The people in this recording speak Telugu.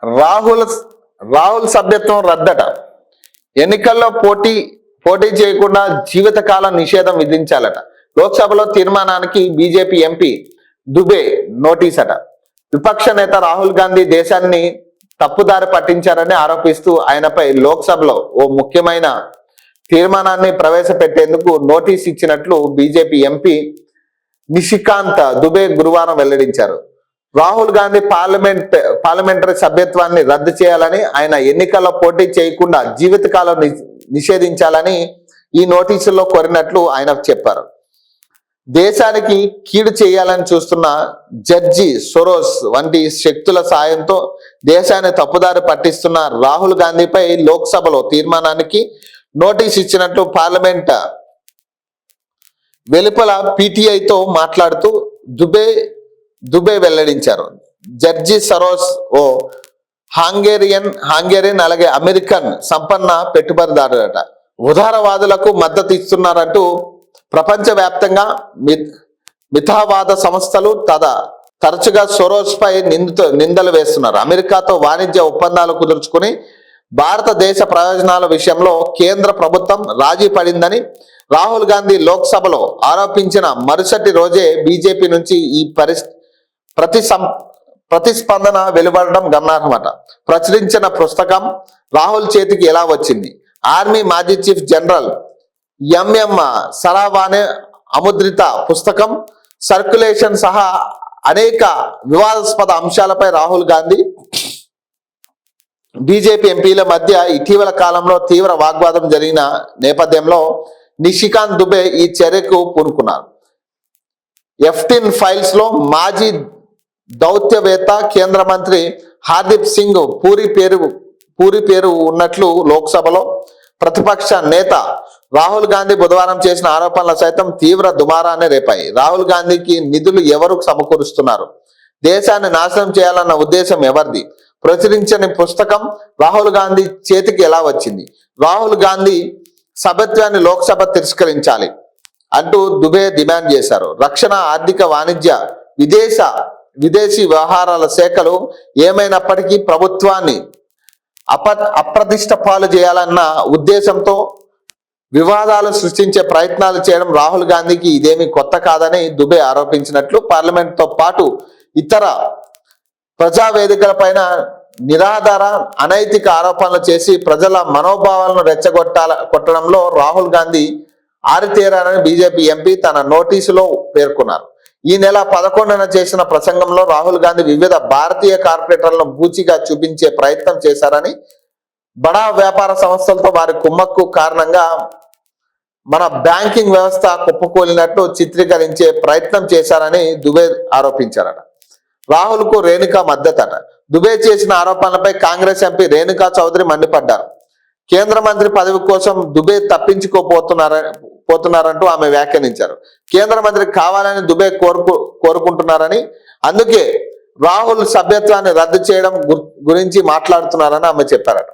రాహుల్ రాహుల్ సభ్యత్వం రద్దట. ఎన్నికల్లో పోటీ చేయకుండా జీవితకాల నిషేధం విధించాలట. లోక్సభలో తీర్మానానికి బీజేపీ ఎంపీ దుబే నోటీస్ అట. విపక్ష నేత రాహుల్ గాంధీ దేశాన్ని తప్పుదారి పట్టించారని ఆరోపిస్తూ ఆయనపై లోక్సభలో ఓ ముఖ్యమైన తీర్మానాన్ని ప్రవేశపెట్టేందుకు నోటీస్ ఇచ్చినట్లు బీజేపీ ఎంపీ నిషికాంత్ దుబే గురువారం వెల్లడించారు. రాహుల్ గాంధీ పార్లమెంటరీ సభ్యత్వాన్ని రద్దు చేయాలని, ఆయన ఎన్నికల్లో పోటీ చేయకుండా జీవితకాలం నిషేధించాలని ఈ నోటీసుల్లో కోరినట్లు ఆయన చెప్పారు. దేశానికి కీడు చేయాలని చూస్తున్న జడ్జి సోరోస్ వంటి శక్తుల సాయంతో దేశాన్ని తప్పుదారి పట్టిస్తున్న రాహుల్ గాంధీపై లోక్సభలో తీర్మానానికి నోటీస్ ఇచ్చినట్లు పార్లమెంట్ వెలుపల పీటీఐతో మాట్లాడుతూ దుబే వెల్లడించారు. జడ్జి సరోస్ ఓ హాంగేరియన్ అలాగే అమెరికన్ సంపన్న పెట్టుబడిదారుడట. ఉదారవాదులకు మద్దతు ఇస్తున్నారంటూ ప్రపంచవ్యాప్తంగా మితవాద సంస్థలు తరచుగా సోరోస్ పై నిందలు వేస్తున్నారు. అమెరికాతో వాణిజ్య ఒప్పందాలు కుదుర్చుకుని భారతదేశ ప్రయోజనాల విషయంలో కేంద్ర ప్రభుత్వం రాజీ పడిందని రాహుల్ గాంధీ లోక్సభలో ఆరోపించిన మరుసటి రోజే బీజేపీ నుంచి ఈ ప్రతిస్పందన వెలువడడం గమనార్హమట. ప్రచురించిన పుస్తకం రాహుల్ చేతికి ఎలా వచ్చింది? ఆర్మీ మాజీ చీఫ్ జనరల్ ఎంఎం సరావానే అముద్రిత పుస్తకం, సర్క్యులేషన్ సహా అనేక వివాదాస్పద అంశాలపై రాహుల్ గాంధీ బీజేపీ ఎంపీల మధ్య ఇటీవల కాలంలో తీవ్ర వాగ్వాదం జరిగిన నేపథ్యంలో నిషికాంత్ దుబే ఈ చర్యకు పూనుకున్నారు. F-10 ఫైల్స్ లో మాజీ దౌత్యవేత్త కేంద్ర మంత్రి హర్దీప్ సింగ్ పూరి పేరు ఉన్నట్లు లోక్సభలో ప్రతిపక్ష నేత రాహుల్ గాంధీ బుధవారం చేసిన ఆరోపణలు సైతం తీవ్ర దుమారాన్ని రేపాయి. రాహుల్ గాంధీకి నిధులు ఎవరు సమకూరుస్తున్నారు? దేశాన్ని నాశనం చేయాలన్న ఉద్దేశం ఎవరిది? ప్రచురించని పుస్తకం రాహుల్ గాంధీ చేతికి ఎలా వచ్చింది? రాహుల్ గాంధీ సభ్యత్వాన్ని లోక్సభ తిరస్కరించాలి అంటూ దుబే డిమాండ్ చేశారు. రక్షణ, ఆర్థిక, వాణిజ్య, విదేశీ వ్యవహారాల శాఖలు ఏమైనప్పటికీ ప్రభుత్వాన్ని అప్రతిష్ట పాలు చేయాలన్న ఉద్దేశంతో వివాదాలు సృష్టించే ప్రయత్నాలు చేయడం రాహుల్ గాంధీకి ఇదేమీ కొత్త కాదని దుబే ఆరోపించినట్లు పార్లమెంట్తో పాటు ఇతర ప్రజావేదికలపైన నిరాధార అనైతిక ఆరోపణలు చేసి ప్రజల మనోభావాలను కొట్టడంలో రాహుల్ గాంధీ ఆరితేరారని బీజేపీ ఎంపీ తన నోటీసులో పేర్కొన్నారు. ఈ నెల 11న చేసిన ప్రసంగంలో రాహుల్ గాంధీ వివిధ భారతీయ కార్పొరేటర్లను బూచిగా చూపించే ప్రయత్నం చేశారని, బడా వ్యాపార సంస్థలతో వారి కుమ్మక్కు కారణంగా మన బ్యాంకింగ్ వ్యవస్థ కుప్పకూలినట్టు చిత్రీకరించే ప్రయత్నం చేశారని దుబే ఆరోపించారట. రాహుల్ కు రేణుకా మద్దతట. దుబే చేసిన ఆరోపణలపై కాంగ్రెస్ ఎంపీ రేణుకా చౌదరి మండిపడ్డారు. కేంద్ర మంత్రి పదవి కోసం దుబే తప్పించుకోపోతున్నారంటూ ఆమె వ్యాఖ్యానించారు. కేంద్ర మంత్రి కావాలని దుబే కోరుకుంటున్నారని, అందుకే రాహుల్ సభ్యత్వాన్ని రద్దు చేయడం గురించి మాట్లాడుతున్నారని ఆమె చెప్పారట.